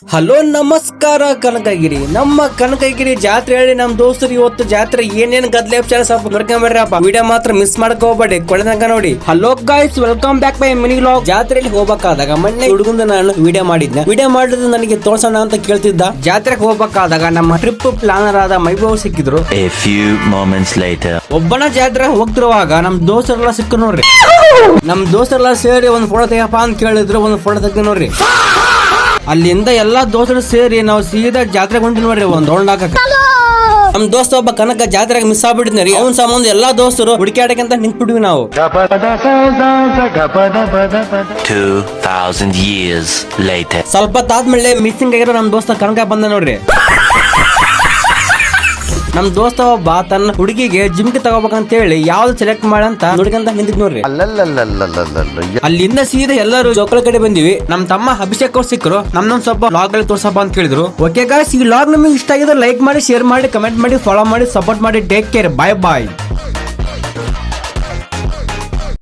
Hello ನಮಸ್ಕಾರ ಕನಕಗಿರಿ. ನಮ್ಮ ಕನಕಗಿರಿ ಜಾತ್ರೆ ಹೇಳಿ ನಮ್ ದೋಸ್ತರು ಇವತ್ತು ಜಾತ್ರೆ ಏನೇನ್ ಗದ್ಲೆ ಸ್ವಲ್ಪ ನೋಡ್ಕೊಂಡ್ಬರ್ರಪ್ಪ. ವಿಡಿಯೋ ಮಾತ್ರ ಮಿಸ್ ಮಾಡ್ಕೋಬೇಡಿ, ಕೊನೆ ತನಕ ನೋಡಿ. Hello guys, welcome back my mini vlog. ಜಾತ್ರೆಯಲ್ಲಿ ಹೋಗ್ಬೇಕಾದಾಗ ಮೊನ್ನೆ ಹುಡುಗಂದ ನಾನು ವಿಡಿಯೋ ಮಾಡಿದ್ದು ನನಗೆ ತೋರ್ಸೋಣ ಅಂತ ಕೇಳ್ತಿದ್ದ. ಜಾತ್ರೆಗೆ ಹೋಗ್ಬೇಕಾದಾಗ ನಮ್ಮ ಟ್ರಿಪ್ ಪ್ಲಾನರ್ ಆದ ಮೈಬಾವ್ ಸಿಕ್ಕಿದ್ರು. ಒಬ್ಬನ ಜಾತ್ರೆ ಹೋಗ್ತಿರುವಾಗ ನಮ್ ದೋಸ್ತರೆಲ್ಲ ಸಿಕ್ಕ ನೋಡ್ರಿ. ನಮ್ ದೋಸ್ತರೆಲ್ಲ ಸೇರಿ ಒಂದ್ ಫೋಟೋ ತೆಗಪ್ಪ ಅಂತ ಕೇಳಿದ್ರು, ಒಂದ್ ಫೋಟೋ ತೆಗ್ದು ನೋಡ್ರಿ. ಅಲ್ಲಿಂದ ಎಲ್ಲಾ ದೋಸ್ತರು ಸೇರಿ ನಾವು ಸೀದಾ ಜಾತ್ರೆಗೆ ಹೊಂಟಿ ನೋಡ್ರಿ ಒಂದ್ ರೌಂಡ್ ಹಾಕಕ. ನಮ್ ದೋಸ್ತ ಒಬ್ಬ ಕನಕ ಜಾತ್ರೆಗೆ ಮಿಸ್ ಆಗ್ಬಿಟ್ಟಿದ್ರಿ. ಅವನ್ ಸಂಬಂಧ ಎಲ್ಲಾ ದೋಸ್ತರು ಹುಡುಕಾಡಕಂತ ನಿಂತ್ಬಿಟ್ವಿ ನಾವು. 2000 years later. ಸ್ವಲ್ಪ ತಾದ್ಮೇಲೆ ಮಿಸ್ಸಿಂಗ್ ಆಗಿರೋ ನಮ್ ದೋಸ್ತ ಕನಕ ಬಂದ ನೋಡ್ರಿ. ನಮ್ ದೋಸ್ತ ಒಬ್ಬ ತನ್ನ ಹುಡುಗಿಗೆ ಜಿಮ್ಗೆ ತಗೋಬೇಕಂತ ಹೇಳಿ ಯಾವ್ದು ಸೆಲೆಕ್ಟ್ ಮಾಡಂತ ನೋಡ್ಕಂತ ನಿಂತಿದ್ ನೋಡ್ರಿ. ಅಲ್ಲಿಂದ ಸೀದಾ ಎಲ್ಲರೂ ಜೋಕಳ ಕಡೆ ಬಂದಿವಿ. ನಮ್ ತಮ್ಮ ಅಭಿಷೇಕ್ ಅವ್ರು ಸಿಕ್ಕರು. ನಮ್ ಸ್ವಲ್ಪ ವ್ಲಾಗ್ ಅಲ್ಲಿ ತೋರ್ಸಪ್ಪ ಅಂತ ಕೇಳಿದ್ರು. ಓಕೆ ಗಾಯ್ಸ್, ಈ ವ್ಲಾಗ್ ನಿಮಗೆ ಇಷ್ಟ ಆಗಿದ್ರೆ ಲೈಕ್ ಮಾಡಿ, ಶೇರ್ ಮಾಡಿ, ಕಮೆಂಟ್ ಮಾಡಿ, ಫಾಲೋ ಮಾಡಿ, ಸಪೋರ್ಟ್ ಮಾಡಿ. ಟೇಕ್ ಕೇರ್, ಬಾಯ್ ಬಾಯ್.